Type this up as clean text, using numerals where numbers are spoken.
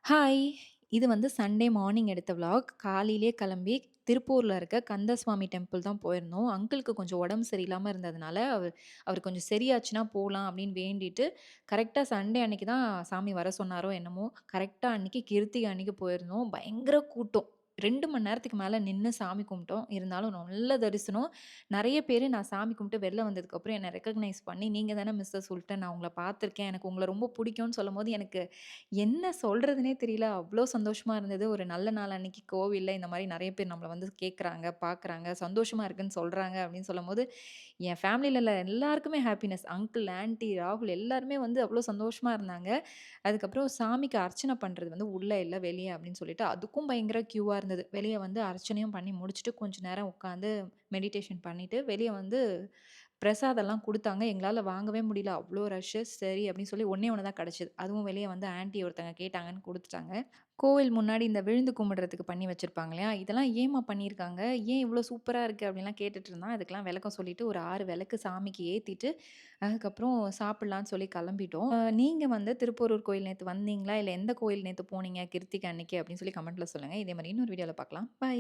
Hi! இது வந்து Sunday morning எடுத்த விளாக். காலையிலேயே கிளம்பி திருப்பூர்ல இருக்க கந்தசுவாமி டெம்பிள் தான் போயிருந்தோம். அங்கிளுக்கு கொஞ்சம் உடம்பு சரியில்லாம இருந்ததுனால, அவர் கொஞ்சம் சரியாச்சுன்னா போலாம் அப்படின்னு வேண்டிட்டு, கரெக்ட்டா சண்டே அன்னைக்கு தான் சாமி வர சொன்னாரோ என்னமோ, கரெக்ட்டா அன்னைக்கு கிருத்திகை அன்னைக்கு போயிருந்தோம். பயங்கர கூட்டம். 2 மணி நேரத்துக்கு மேல நின்னு சாமி கும்பிட்டோம். இருந்தாலும் நல்ல தரிசனம். நெறைய பேரு நான் சாமி கும்பிட்டு வெளில வந்ததுக்கப்புறம் என்ன ரெகக்னைஸ் பண்ணி, "நீங்க தானே மிஸ்டர் சுல்தான். நான் உங்கள பார்த்துருக்கேன். எனக்கு உங்கள ரொம்ப புடிக்கும்னு" சொல்லும்போது எனக்கு என்ன சொல்றதுன்னே தெரியல. அவ்ளோ சந்தோஷமா இருந்தது. ஒரு நல்ல நாள் அன்னைக்கு கோவில்ல இந்த மாரி நெறைய பேர் நம்மள வந்து கேட்குறாங்க, பார்க்குறாங்க, சந்தோஷமா இருக்குன்னு சொல்றாங்க அப்படின்னு சொல்லும்போது, என் ஃபேமிலில உள்ள எல்லாருக்குமே ஹேப்பினஸ். அங்கிள், ஆன்டி, ராகுல் எல்லாருமே வந்து அவ்ளோ சந்தோஷமா இருந்தாங்க. அதுக்கப்புறம் சாமிக்கு அர்ச்சனை பண்றது வந்து உள்ள இல்ல, வெளிய அப்படின்னு சொல்லிட்டு அதுக்கும் பயங்கர கியூவா இருந்தது. வெளிய வந்து அர்ச்சனையும் பண்ணி முடிச்சுட்டு கொஞ்ச நேரம் உட்காந்து மெடிடேஷன் பண்ணிட்டு, வெளிய வந்து பிரசாதம்லாம் குடுத்தாங்க. எங்களால வாங்கவே முடியல. அவ்ளோ ரஷ்ஷு. சரி அப்படின்னு சொல்லி ஒண்ணே ஒண்ணு தான் கிடைச்சது. அதுவும் வெளிய வந்து ஆன்டி ஒருத்தங்க கேட்டாங்கன்னு குடுத்துட்டாங்க. கோவில் முன்னாடி இந்த விழுந்து கும்பிடுறதுக்கு பண்ணி வச்சிருப்பாங்க இல்லையா? இதெல்லாம் ஏம்மா பண்ணியிருக்காங்க? ஏன் இவ்ளோ சூப்பரா இருக்கு? அப்படின்லாம் கேட்டுட்டு இருந்தான். அதுக்கெல்லாம் விளக்கம் சொல்லிட்டு ஒரு 6 விளக்கு சாமிக்கு ஏத்திட்டு, அதுக்கப்புறம் சாப்பிடலான்னு சொல்லி கிளம்பிட்டோம். நீங்க வந்து திருப்போரூர் கோயில் நேத்து வந்தீங்களா? இல்ல எந்த கோயில் நேத்து போனீங்க கிருத்திகை அன்னைக்கு அப்படின்னு சொல்லி கமெண்ட்ல சொல்லுங்க. இதே மாரி இன்னொரு வீடியோல பார்க்கலாம். பை.